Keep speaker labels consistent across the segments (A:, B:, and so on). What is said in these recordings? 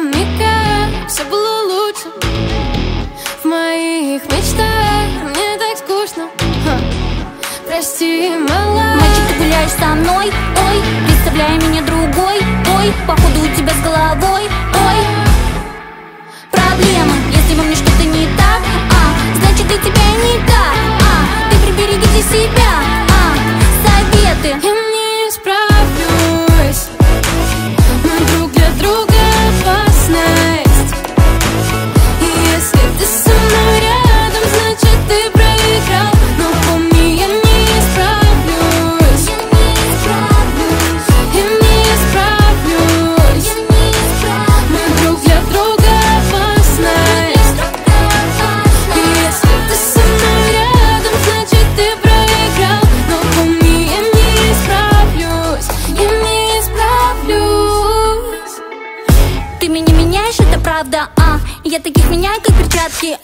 A: никак, все было лучше. В моих мечтах мне так скучно. Прости, мала.
B: Мальчик, ты гуляешь со мной, ой, представляй меня другой, ой, походу у тебя с головой, ой. Проблема, если во мне что-то не так, значит и тебя не так, ты приберегите себя, советы.
A: Я не справлюсь, мы друг для друга опасность. И если ты со мной рядом, значит ты проиграл. Но помни, я не справлюсь, я не справлюсь. Мы друг для друга опасность. И если ты со мной рядом, значит ты проиграл. Но помни, я не справлюсь, я не справлюсь.
B: Ты меня меняешь, это правда, я таких меняю, как перчатки,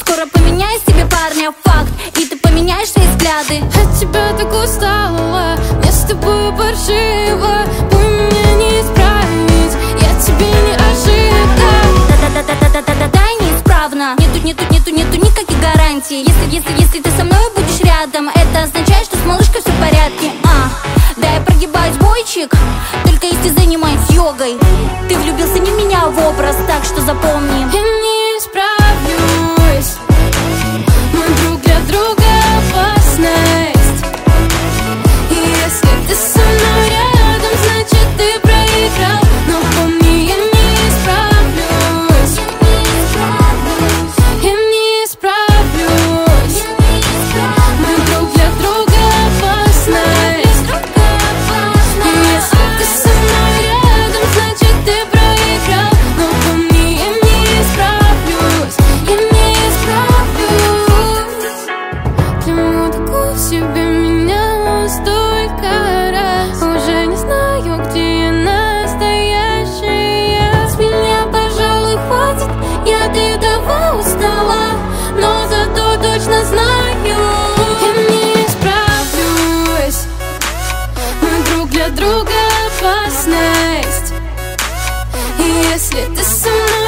B: скоро поменяю себе парня, факт. И ты поменяешь свои взгляды.
A: От тебя так устала, мне с тобой паршиво. Меня не исправить, я тебе не ошибка.
B: Да-да-да-да-да-да-да, неисправно. Нету никаких гарантий. Если ты со мной будешь рядом, это означает, что с малышкой все в порядке. Да, я прогибаюсь, бойчик, только если занимаюсь йогой. Ты влюбился не в меня, в образ, так что запомни.
A: Я не справлюсь, мы друг для друга опасность. И если ты со мной рядом, значит ты проиграл. Но помни, я не справлюсь, я не справлюсь. Мы друг для друга опасность. И если ты со мной рядом, значит ты проиграл. Но помни, я не справлюсь, я не справлюсь. Кляну такую себе меня столько раз. Уже не знаю, где я настоящая. С меня, пожалуй, хватит, я от этого устала. Но зато точно знаю, я не справлюсь. Мы друг для друга опасность. И если ты со мной